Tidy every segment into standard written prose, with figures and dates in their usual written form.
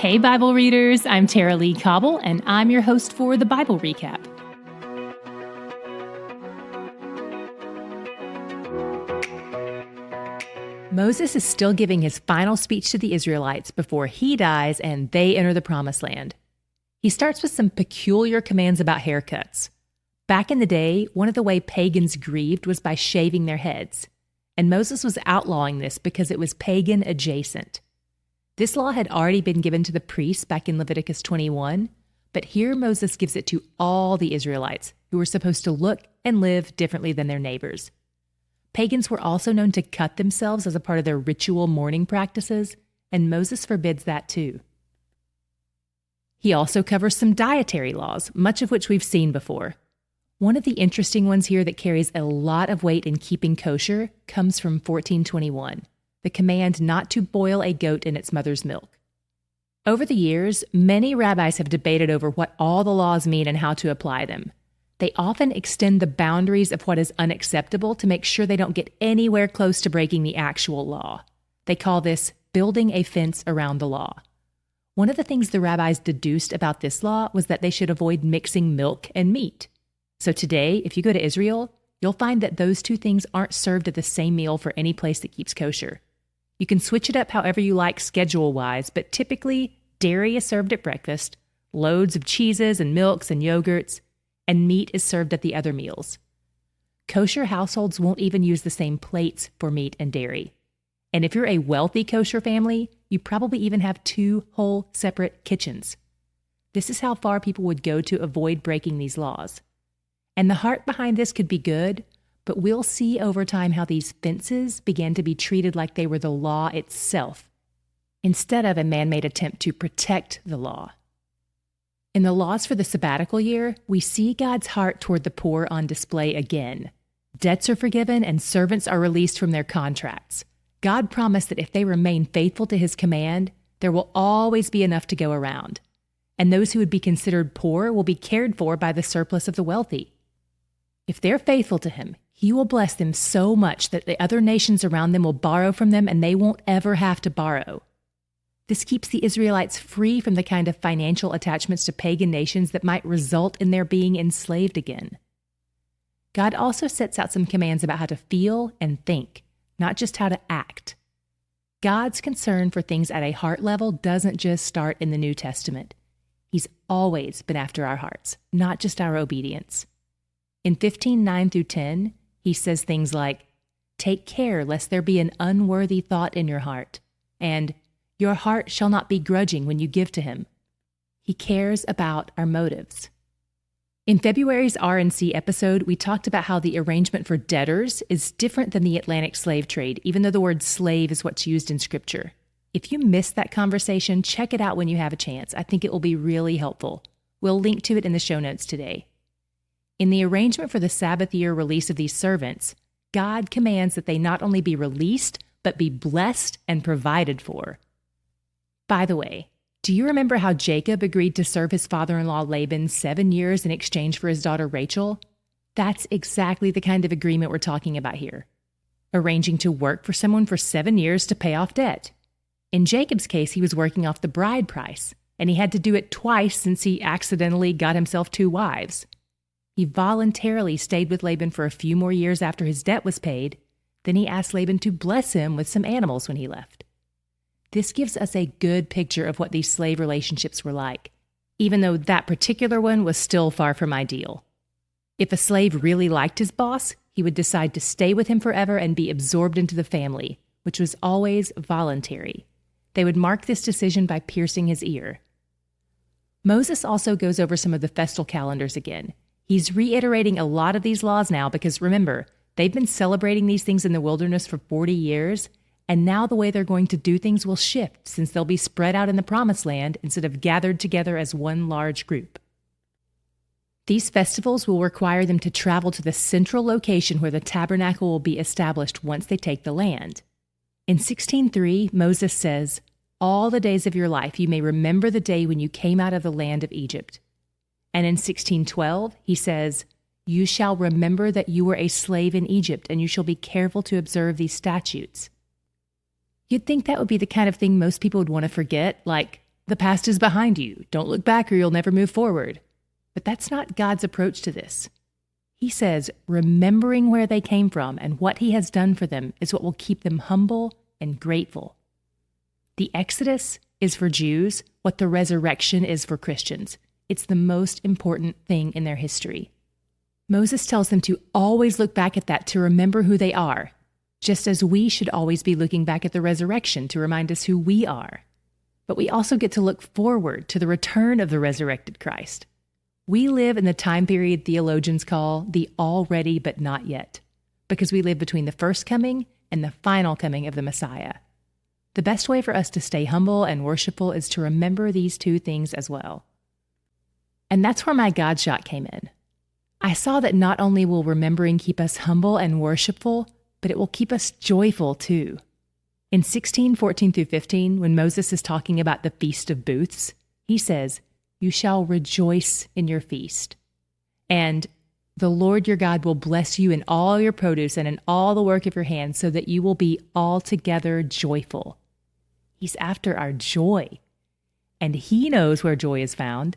Hey, Bible readers, I'm Tara-Leigh Cobble, and I'm your host for the Bible Recap. Moses is still giving his final speech to the Israelites before he dies and they enter the Promised Land. He starts with some peculiar commands about haircuts. Back in the day, one of the ways pagans grieved was by shaving their heads, and Moses was outlawing this because it was pagan adjacent. This law had already been given to the priests back in Leviticus 21, but here Moses gives it to all the Israelites who were supposed to look and live differently than their neighbors. Pagans were also known to cut themselves as a part of their ritual mourning practices, and Moses forbids that too. He also covers some dietary laws, much of which we've seen before. One of the interesting ones here that carries a lot of weight in keeping kosher comes from 1421. The command not to boil a goat in its mother's milk. Over the years, many rabbis have debated over what all the laws mean and how to apply them. They often extend the boundaries of what is unacceptable to make sure they don't get anywhere close to breaking the actual law. They call this building a fence around the law. One of the things the rabbis deduced about this law was that they should avoid mixing milk and meat. So today, if you go to Israel, you'll find that those two things aren't served at the same meal for any place that keeps kosher. You can switch it up however you like schedule-wise, but typically dairy is served at breakfast, loads of cheeses and milks and yogurts, and meat is served at the other meals. Kosher households won't even use the same plates for meat and dairy. And if you're a wealthy kosher family, you probably even have 2 whole separate kitchens. This is how far people would go to avoid breaking these laws. And the heart behind this could be good, but we'll see over time how these fences began to be treated like they were the law itself, instead of a man-made attempt to protect the law. In the laws for the sabbatical year, we see God's heart toward the poor on display again. Debts are forgiven and servants are released from their contracts. God promised that if they remain faithful to his command, there will always be enough to go around. And those who would be considered poor will be cared for by the surplus of the wealthy. If they're faithful to him, he will bless them so much that the other nations around them will borrow from them and they won't ever have to borrow. This keeps the Israelites free from the kind of financial attachments to pagan nations that might result in their being enslaved again. God also sets out some commands about how to feel and think, not just how to act. God's concern for things at a heart level doesn't just start in the New Testament. He's always been after our hearts, not just our obedience. In 15:9-10, he says things like, "Take care lest there be an unworthy thought in your heart," and "Your heart shall not be grudging when you give to him." He cares about our motives. In February's R&C episode, we talked about how the arrangement for debtors is different than the Atlantic slave trade, even though the word slave is what's used in Scripture. If you missed that conversation, check it out when you have a chance. I think it will be really helpful. We'll link to it in the show notes today. In the arrangement for the Sabbath year release of these servants, God commands that they not only be released, but be blessed and provided for. By the way, do you remember how Jacob agreed to serve his father-in-law Laban 7 years in exchange for his daughter Rachel? That's exactly the kind of agreement we're talking about here. Arranging to work for someone for 7 years to pay off debt. In Jacob's case, he was working off the bride price, and he had to do it twice since he accidentally got himself 2 wives. He voluntarily stayed with Laban for a few more years after his debt was paid. Then he asked Laban to bless him with some animals when he left. This gives us a good picture of what these slave relationships were like, even though that particular one was still far from ideal. If a slave really liked his boss, he would decide to stay with him forever and be absorbed into the family, which was always voluntary. They would mark this decision by piercing his ear. Moses also goes over some of the festal calendars again. He's reiterating a lot of these laws now because, remember, they've been celebrating these things in the wilderness for 40 years, and now the way they're going to do things will shift since they'll be spread out in the Promised Land instead of gathered together as one large group. These festivals will require them to travel to the central location where the tabernacle will be established once they take the land. In 16:3, Moses says, "All the days of your life you may remember the day when you came out of the land of Egypt." And in 16:12, he says, "You shall remember that you were a slave in Egypt, and you shall be careful to observe these statutes." You'd think that would be the kind of thing most people would want to forget, like the past is behind you. Don't look back or you'll never move forward. But that's not God's approach to this. He says, remembering where they came from and what he has done for them is what will keep them humble and grateful. The Exodus is for Jews what the resurrection is for Christians. It's the most important thing in their history. Moses tells them to always look back at that to remember who they are, just as we should always be looking back at the resurrection to remind us who we are. But we also get to look forward to the return of the resurrected Christ. We live in the time period theologians call the already but not yet, because we live between the first coming and the final coming of the Messiah. The best way for us to stay humble and worshipful is to remember these two things as well. And that's where my God shot came in. I saw that not only will remembering keep us humble and worshipful, but it will keep us joyful too. In 16:14-15, when Moses is talking about the Feast of Booths, he says, "You shall rejoice in your feast. And the Lord your God will bless you in all your produce and in all the work of your hands, so that you will be altogether joyful." He's after our joy. And he knows where joy is found.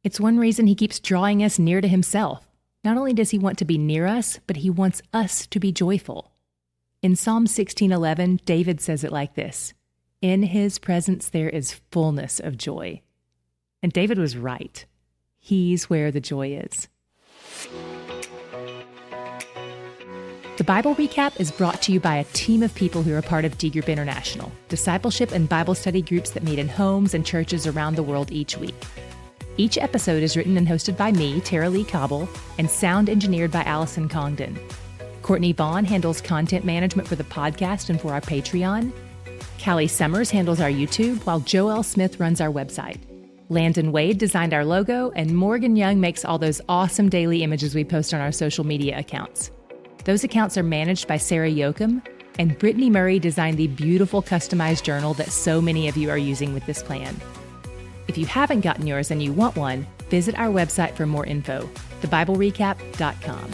It's one reason he keeps drawing us near to himself. Not only does he want to be near us, but he wants us to be joyful. In Psalm 16:11, David says it like this: "In his presence there is fullness of joy." And David was right. He's where the joy is. The Bible Recap is brought to you by a team of people who are part of D Group International, discipleship and Bible study groups that meet in homes and churches around the world each week. Each episode is written and hosted by me, Tara-Leigh Cobble, and sound engineered by Allison Congden. Courtney Vaughan handles content management for the podcast and for our Patreon. Callie Summers handles our YouTube, while Joelle Smith runs our website. Landon Wade designed our logo, and Morgan Young makes all those awesome daily images we post on our social media accounts. Those accounts are managed by Sarah Yoakum, and Brittney Murray designed the beautiful customized journal that so many of you are using with this plan. If you haven't gotten yours and you want one, visit our website for more info, thebiblerecap.com.